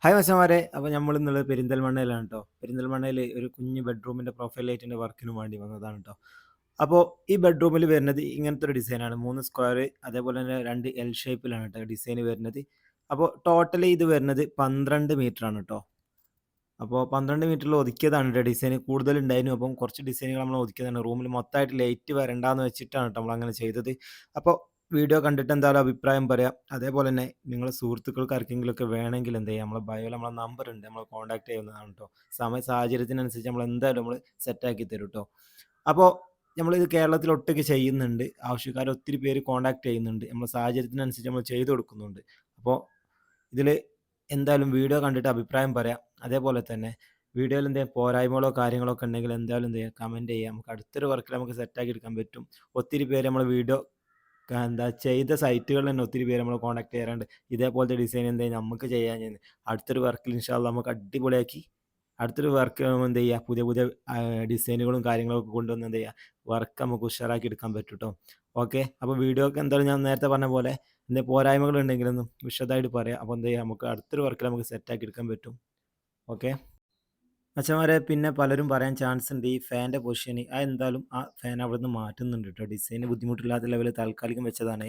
Hi മച്ചാന്മാരെ! അപ്പോൾ നമ്മളിന്നുള്ളത് പെരിന്തൽമണ്ണയിലാണ് ട്ടോ. പെരിന്തൽമണ്ണയിൽ ഒരു കുഞ്ഞ് ബെഡ്റൂമിൻ്റെ പ്രൊഫൈൽ ലൈറ്റിൻ്റെ വർക്കിന് വേണ്ടി വന്നതാണ് ട്ടോ. അപ്പോൾ ഈ ബെഡ്റൂമിൽ വരുന്നത് ഇങ്ങനത്തെ ഒരു ഡിസൈനാണ്. 3 സ്ക്വയർ അതേപോലെ തന്നെ 2 എൽ ഷേപ്പിലാണ് ട്ടോ ഡിസൈൻ വരുന്നത്. അപ്പോൾ ടോട്ടലി ഇത് വരുന്നത് 12 മീറ്ററാണ് ട്ടോ. അപ്പോൾ 12 മീറ്ററിൽ ഒതുക്കിയതാണ് ട്ടോ ഡിസൈൻ. കൂടുതലുണ്ടായിരുന്നു. അപ്പം കുറച്ച് ഡിസൈനുകൾ നമ്മൾ ഒതുക്കിയതാണ്. റൂമിൽ മൊത്തമായിട്ട് ലൈറ്റ് വരണ്ടാന്ന് വെച്ചിട്ടാണ് ട്ടോ നമ്മളങ്ങനെ ചെയ്തത്. അപ്പോൾ വീഡിയോ കണ്ടിട്ട് എന്തായാലും അഭിപ്രായം പറയാം. അതേപോലെ തന്നെ നിങ്ങളെ സുഹൃത്തുക്കൾക്ക് ആർക്കെങ്കിലുമൊക്കെ വേണമെങ്കിൽ എന്ത് ചെയ്യാം, നമ്മളെ ബയോയിൽ നമ്മളെ നമ്പർ ഉണ്ട്. നമ്മളെ കോൺടാക്ട് ചെയ്യുന്നതാണ് ട്ടോ. സാഹചര്യത്തിനനുസരിച്ച് നമ്മൾ എന്തായാലും നമ്മൾ സെറ്റാക്കി തരും ട്ടോ. അപ്പോൾ നമ്മളിത് കേരളത്തിൽ ഒട്ടൊക്കെ ചെയ്യുന്നുണ്ട്. ആവശ്യക്കാർ ഒത്തിരി പേര് കോൺടാക്ട് ചെയ്യുന്നുണ്ട്. നമ്മളെ സാഹചര്യത്തിനനുസരിച്ച് നമ്മൾ ചെയ്ത് കൊടുക്കുന്നുണ്ട്. അപ്പോൾ ഇതിൽ എന്തായാലും വീഡിയോ കണ്ടിട്ട് അഭിപ്രായം പറയാം. അതേപോലെ തന്നെ വീഡിയോയിൽ എന്തെങ്കിലും പോരായ്മകളോ കാര്യങ്ങളോ ഒക്കെ ഉണ്ടെങ്കിൽ എന്തായാലും എന്ത് ചെയ്യുക, കമൻറ്റ് ചെയ്യുക. നമുക്ക് അടുത്തൊരു വർക്കിൽ നമുക്ക് സെറ്റാക്കി എടുക്കാൻ പറ്റും. ഒത്തിരി പേര് നമ്മളെ വീഡിയോ എന്താ ചെയ്ത സൈറ്റുകളിൽ തന്നെ ഒത്തിരി പേര് നമ്മളെ കോൺടാക്ട് ചെയ്യാറുണ്ട്. ഇതേപോലത്തെ ഡിസൈൻ എന്തെങ്കിലും നമുക്ക് ചെയ്യാഞ്ഞെന്ന്. അടുത്തൊരു വർക്കിൽ ഇൻഷാ അള്ളാ നമുക്ക് അടിപൊളിയാക്കി അടുത്തൊരു വർക്ക് എന്ത് ചെയ്യുക, പുതിയ പുതിയ ഡിസൈനുകളും കാര്യങ്ങളൊക്കെ കൊണ്ടുവന്ന് എന്ത് ചെയ്യുക, വർക്ക് നമുക്ക് ഉഷാറാക്കി എടുക്കാൻ പറ്റും ട്ടോ. ഓക്കെ. അപ്പോൾ വീഡിയോക്ക് എന്തായാലും ഞാൻ നേരത്തെ പറഞ്ഞ പോലെ എന്തെങ്കിലും പോരായ്മകളുണ്ടെങ്കിലൊന്നും വിശദമായിട്ട് പറയാം. അപ്പോൾ എന്ത് ചെയ്യുക, നമുക്ക് അടുത്തൊരു വർക്കിൽ നമുക്ക് സെറ്റാക്കി എടുക്കാൻ പറ്റും. ഓക്കെ. മച്ചാന്മാരെ, പിന്നെ പലരും പറയാൻ ചാൻസ് ഉണ്ട് ഈ ഫാൻ്റെ പൊസിഷൻ. എന്തായാലും ആ ഫാൻ അവിടുന്ന് മാറ്റുന്നുണ്ട് ട്ടോ. ഡിസൈന് ബുദ്ധിമുട്ടില്ലാത്ത ലെവലിൽ താൽക്കാലികം വെച്ചതാണേ.